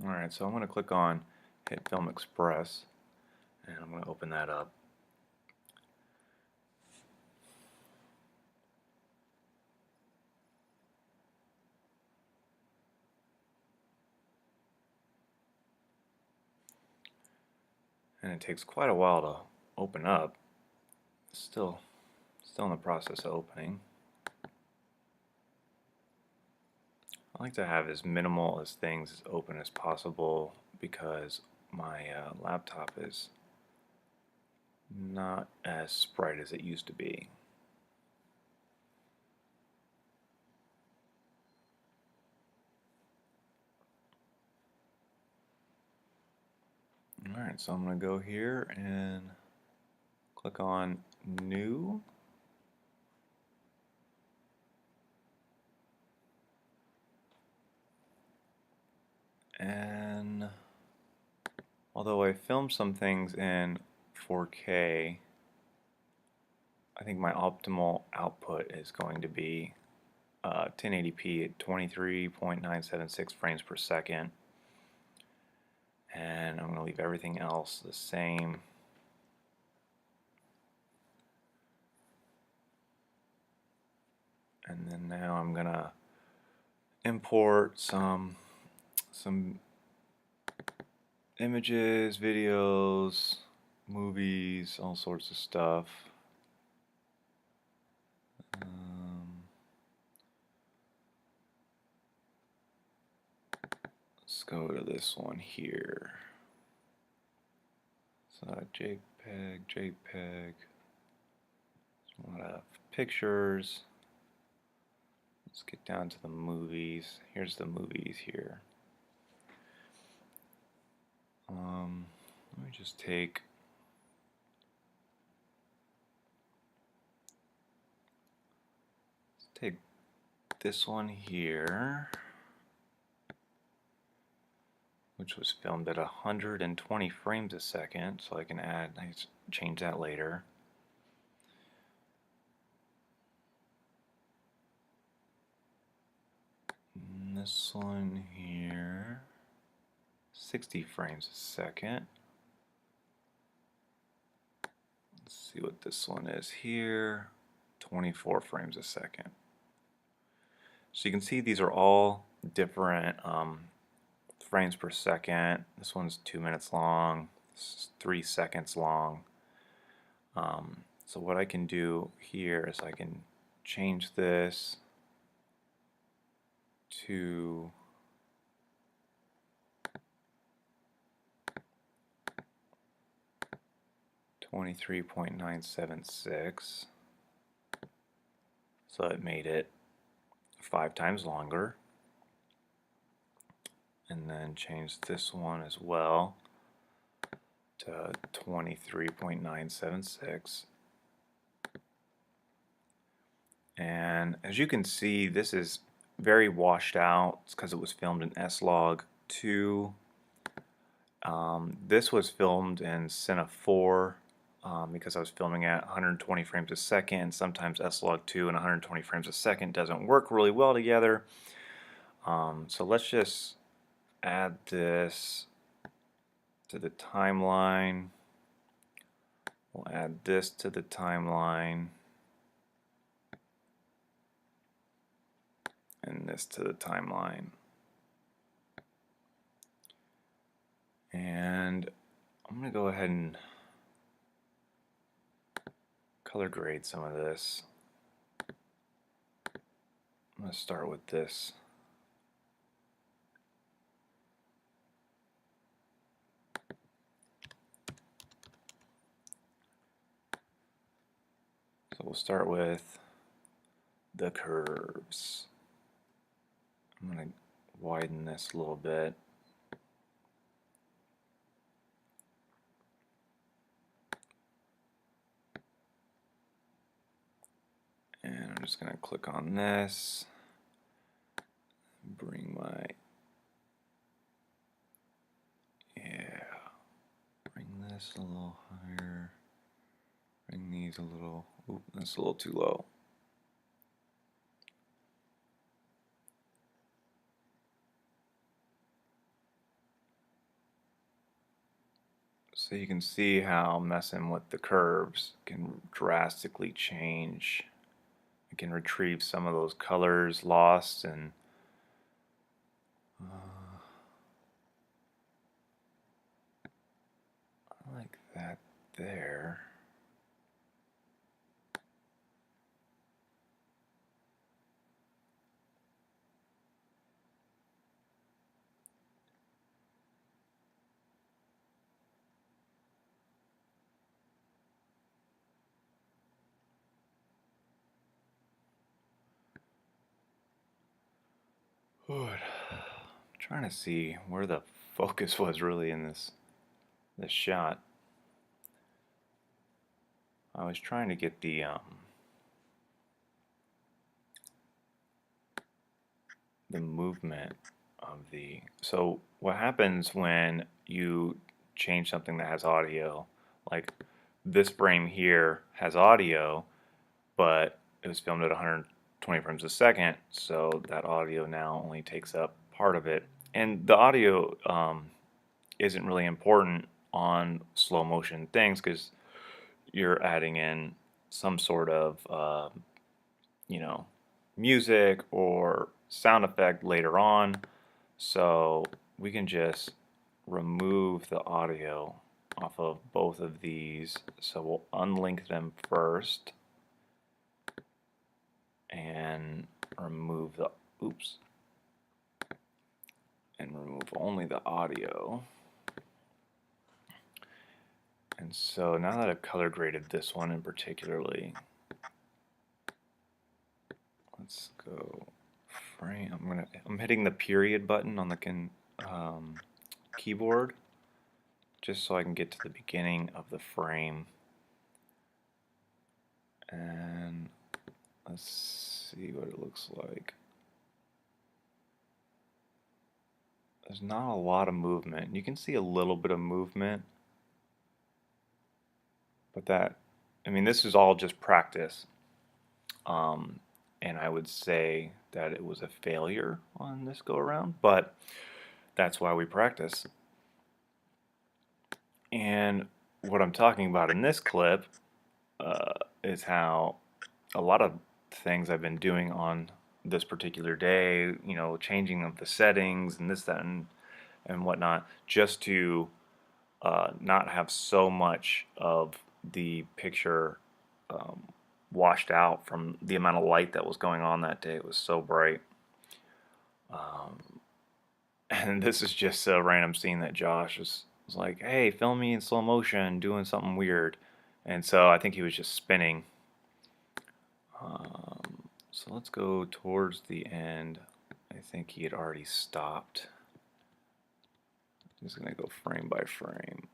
Alright, so I'm going to click on Hitfilm Express and I'm going to open that up. And it takes quite a while to open up. It's still in the process of opening. I like to have as minimal as things as open as possible because my laptop is not as bright as it used to be. Alright, so I'm going to go here and click on New. And although I filmed some things in 4K, I think my optimal output is going to be 1080p at 23.976 frames per second. And I'm going to leave everything else the same. And then now I'm going to import some images, videos, movies, all sorts of stuff. Let's go to this one here. So JPEG, a lot of pictures. Let's get down to the movies. Here's the movies here. Let me just take this one here, which was filmed at 120 frames a second, so I can change that later. And this one here, 60 frames a second. Let's see what this one is here, 24 frames a second. So you can see these are all different frames per second. This one's 2 minutes long, this is 3 seconds long. So what I can do here is I can change this to 23.976, so it made it 5 times longer, and then change this one as well to 23.976. And as you can see, this is very washed out. It's because it was filmed in S-log2. This was filmed in Cine4 because I was filming at 120 frames a second. Sometimes S-log2 and 120 frames a second doesn't work really well together. So let's just add this to the timeline. We'll add this to the timeline. And this to the timeline. And I'm going to go ahead and color grade some of this. I'm going to start with this. So we'll start with the curves. I'm going to widen this a little bit. And I'm just going to click on this, bring this a little higher, bring these a little, oop, that's a little too low. So you can see how messing with the curves can drastically change. You can retrieve some of those colors lost, and I like that there. Good. I'm trying to see where the focus was really in this shot. I was trying to get the movement of the. So what happens when you change something that has audio, like this frame here has audio, but it was filmed at 120 frames a second, so that audio now only takes up part of it. And the audio isn't really important on slow motion things because you're adding in some sort of you know, music or sound effect later on, so we can just remove the audio off of both of these. So we'll unlink them first and remove the and remove only the audio. And so now that I've color graded this one in particularly, let's go frame. I'm hitting the period button on the keyboard just so I can get to the beginning of the frame. And let's see what it looks like. There's not a lot of movement. You can see a little bit of movement, but this is all just practice. And I would say that it was a failure on this go around, but that's why we practice. And what I'm talking about in this clip is how a lot of things I've been doing on this particular day, changing of the settings and this, that, and whatnot, just to not have so much of the picture washed out from the amount of light that was going on that day. It was so bright. And this is just a random scene that Josh was like, hey, film me in slow motion doing something weird. And so I think he was just spinning. So let's go towards the end. I think he had already stopped. I'm just going to go frame by frame.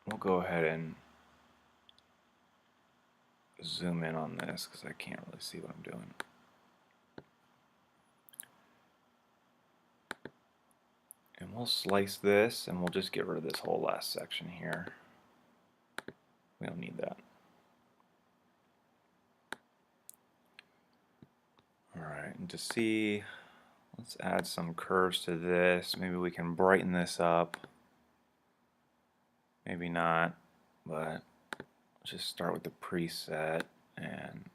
We'll go ahead and zoom in on this because I can't really see what I'm doing. And we'll slice this and we'll just get rid of this whole last section here. We don't need that. Alright, and to see, let's add some curves to this. Maybe we can brighten this up. Maybe not, but let's just start with the preset and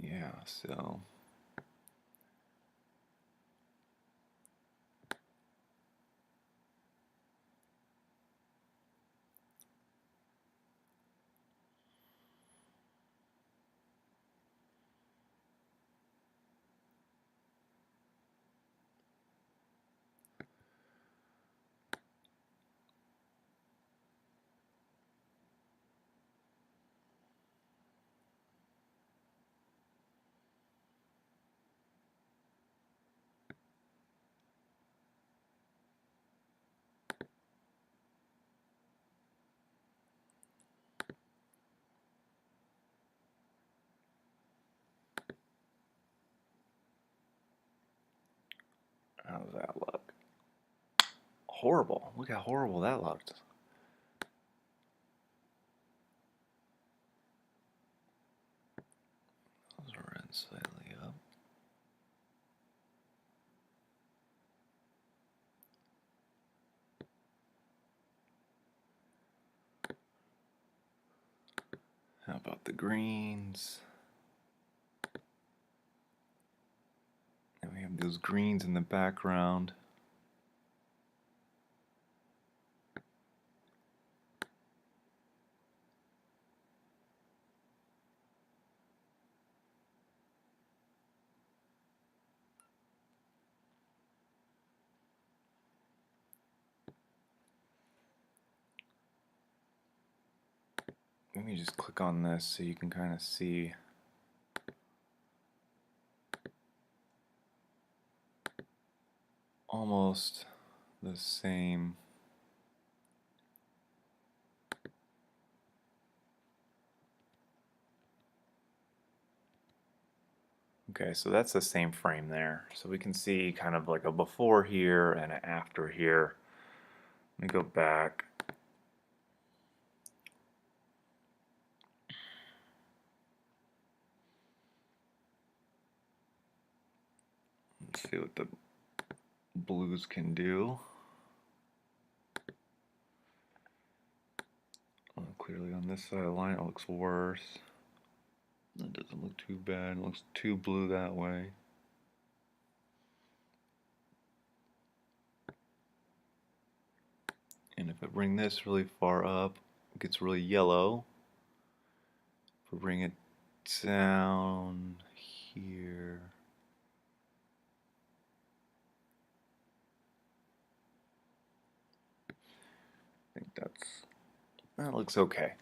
yeah, so How does that look? Horrible. Look how horrible that looked. Those are in slightly up. How about the greens? And we have those greens in the background. Let me just click on this so you can kind of see. Almost the same. Okay, so that's the same frame there. So we can see kind of like a before here and an after here. Let me go back. Let's see what the blues can do. Clearly on this side of the line it looks worse. That doesn't look too bad. It looks too blue that way. And if I bring this really far up, it gets really yellow. If I bring it down here, I think that looks okay.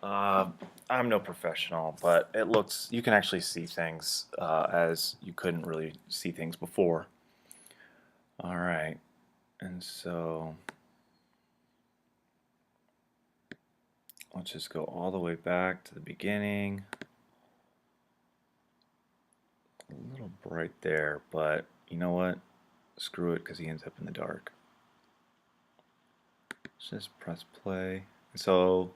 I'm no professional, but it looks, you can actually see things as you couldn't really see things before. Alright, and so let's just go all the way back to the beginning. A little bright there, but you know what? Screw it, because he ends up in the dark. Let's just press play. So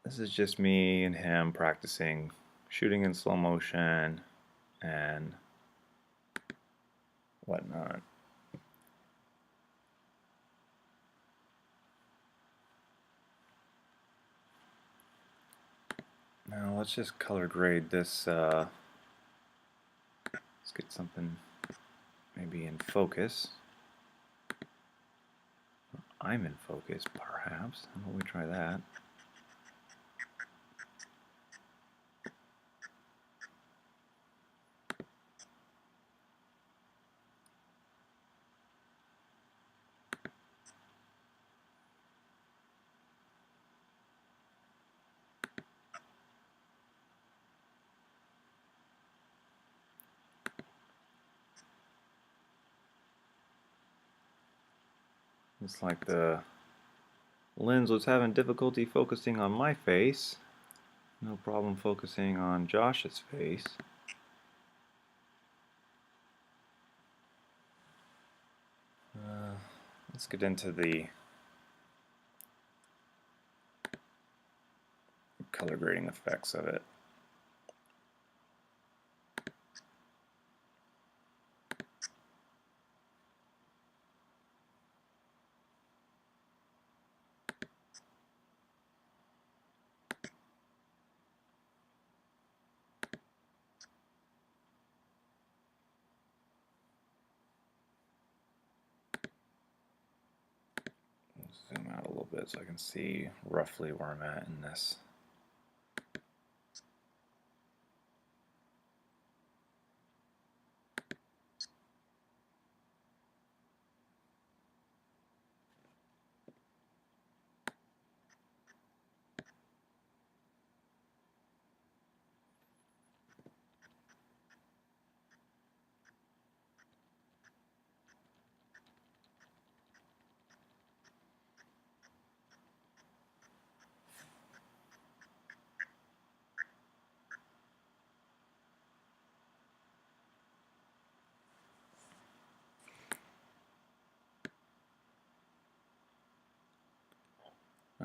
this is just me and him practicing shooting in slow motion and whatnot. Now let's just color grade this. Let's get something maybe in focus. I'm in focus, perhaps. How about we try that? It's like the lens was having difficulty focusing on my face. No problem focusing on Josh's face. Let's get into the color grading effects of it. Zoom out a little bit so I can see roughly where I'm at in this.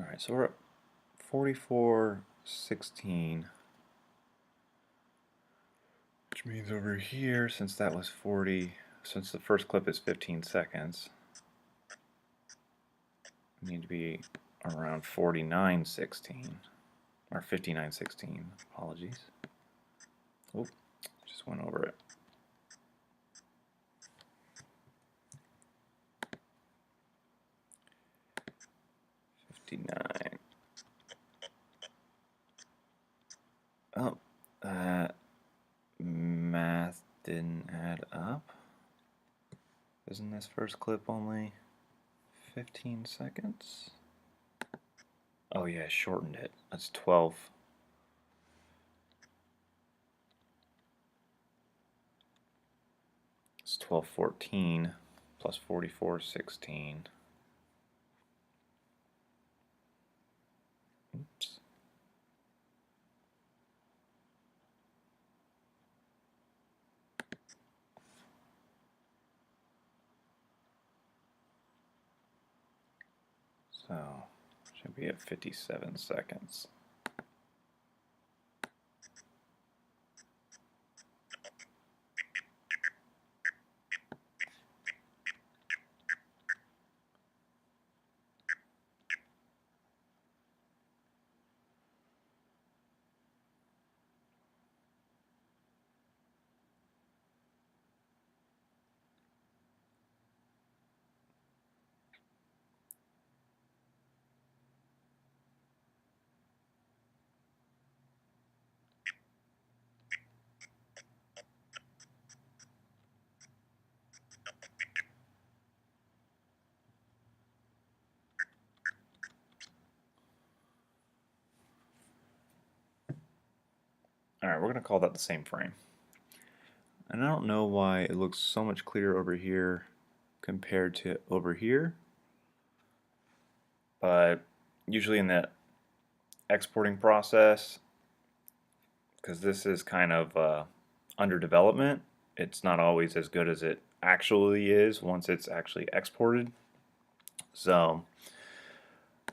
Alright, so we're at 44:16, which means over here, since that was 40, since the first clip is 15 seconds, we need to be around 49:16, or 59:16, apologies. Oop, just went over it. Oh, that math didn't add up. Isn't this first clip only 15 seconds? Oh yeah, I shortened it. That's 12. It's 12:14 plus 44:16. Oops. So, should be at 57 seconds. Alright, we're going to call that the same frame. And I don't know why it looks so much clearer over here compared to over here, but usually in the exporting process, because this is kind of under development, it's not always as good as it actually is once it's actually exported. So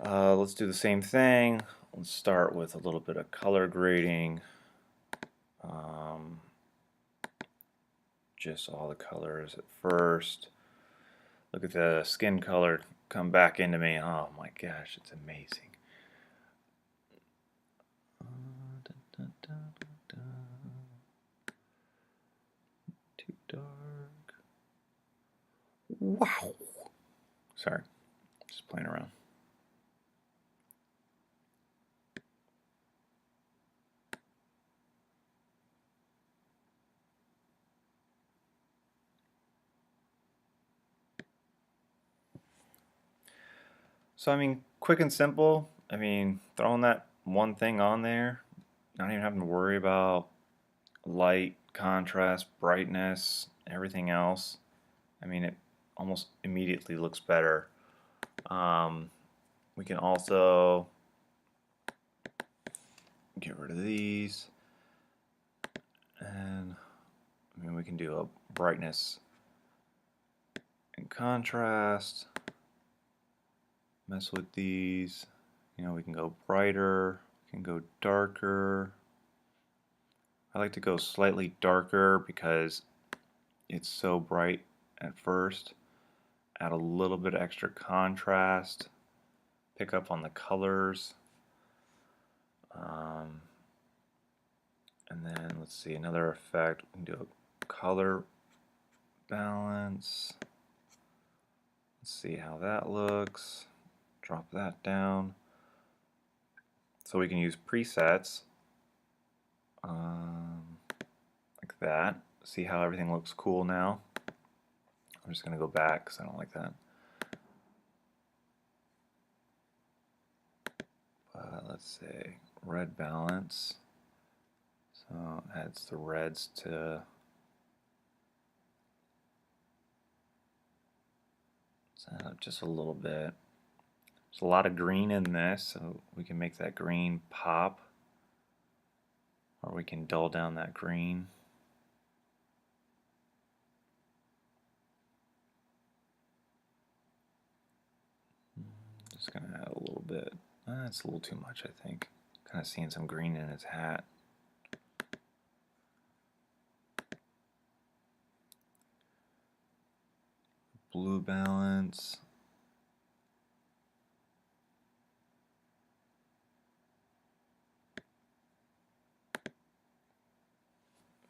let's do the same thing. Let's start with a little bit of color grading. Just all the colors at first. Look at the skin color come back into me. Oh my gosh, it's amazing. Too dark. Wow. Sorry, just playing around. So I mean, quick and simple. I mean, throwing that one thing on there, not even having to worry about light, contrast, brightness, everything else. I mean, it almost immediately looks better. We can also get rid of these, and I mean, we can do a brightness and contrast. Mess with these. You know, we can go brighter, we can go darker. I like to go slightly darker because it's so bright at first. Add a little bit extra contrast. Pick up on the colors. And then let's see, another effect. We can do a color balance. Let's see how that looks. Drop that down. So we can use presets like that. See how everything looks cool now. I'm just going to go back because I don't like that. Let's say red balance. So it adds the reds to just a little bit. There's a lot of green in this, so we can make that green pop, or we can dull down that green. Just going to add a little bit That's a little too much, I think. Kind of seeing some green in his hat. Blue balance.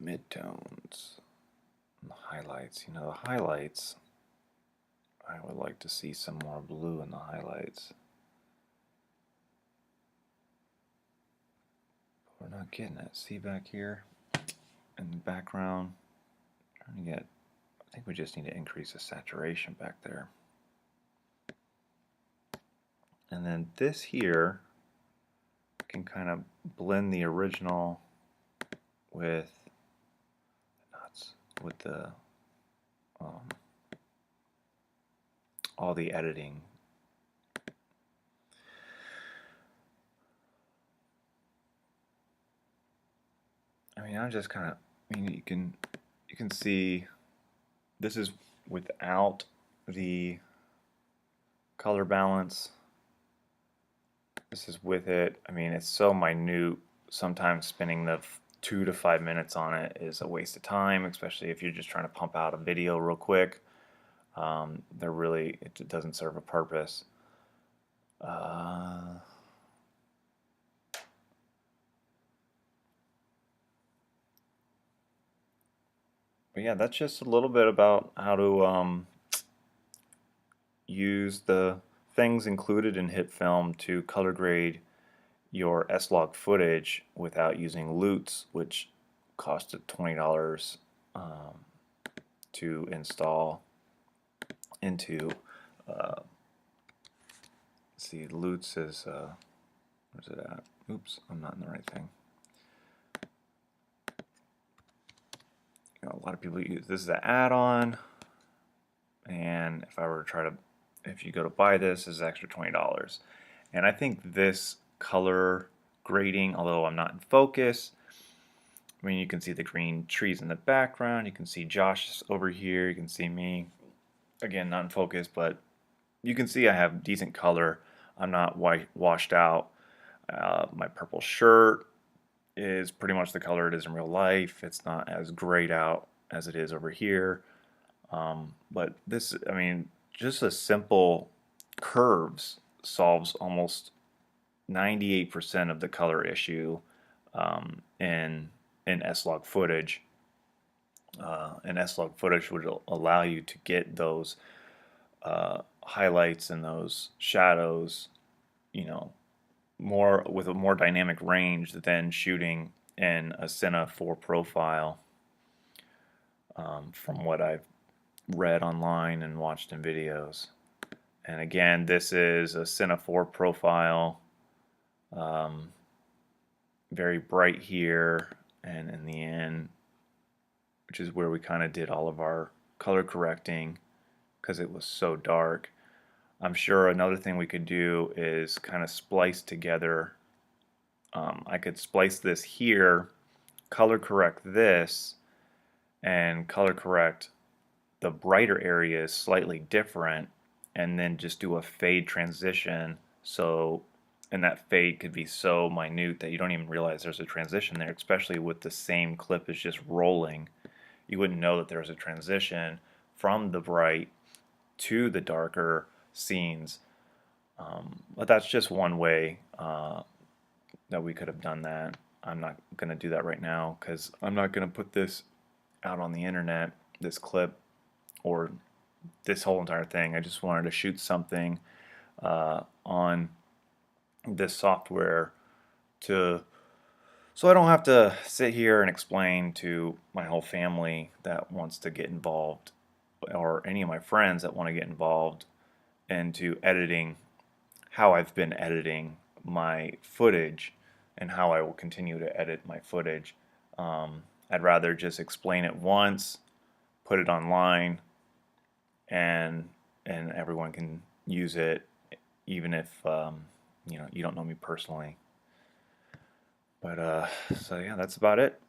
Midtones. And the highlights. You know, the highlights, I would like to see some more blue in the highlights. We're not getting it. See back here in the background? Trying to get, I think we just need to increase the saturation back there. And then this here can kind of blend the original with the all the editing. I mean, I'm just kind of, I mean, you can see this is without the color balance. This is with it. I mean, it's so minute. Sometimes spending the 2 to 5 minutes on it is a waste of time, especially if you're just trying to pump out a video real quick. It doesn't serve a purpose. But yeah, that's just a little bit about how to use the things included in Hitfilm to color grade your S-log footage without using LUTs, which costed $20 to install into. See, LUTs is where's it at? Oops, I'm not in the right thing. You know, a lot of people use this as an add-on, and if I were to try to, if you go to buy this, this is extra $20. And I think this color grading, although I'm not in focus, I mean, you can see the green trees in the background, you can see Josh over here, you can see me, again, not in focus, but you can see I have decent color. I'm not washed out. My purple shirt is pretty much the color it is in real life. It's not as grayed out as it is over here. But this, I mean, just a simple curves solves almost 98% of the color issue in S-log footage. And S-log footage would allow you to get those highlights and those shadows, you know, more with a more dynamic range than shooting in a Cine4 profile. From what I've read online and watched in videos. And again, this is a Cine4 profile, very bright here, and in the end, which is where we kind of did all of our color correcting because it was so dark. I'm sure another thing we could do is kind of splice together. I could splice this here, color correct this, and color correct the brighter areas slightly different, and then just do a fade transition. So, and that fade could be so minute that you don't even realize there's a transition there, especially with the same clip is just rolling. You wouldn't know that there's a transition from the bright to the darker scenes. But that's just one way that we could have done that. I'm not going to do that right now because I'm not going to put this out on the internet, this clip, or this whole entire thing. I just wanted to shoot something on this software so I don't have to sit here and explain to my whole family that wants to get involved, or any of my friends that want to get involved into editing, how I've been editing my footage and how I will continue to edit my footage. I'd rather just explain it once, put it online, and everyone can use it, even if you know, you don't know me personally. But so yeah, that's about it.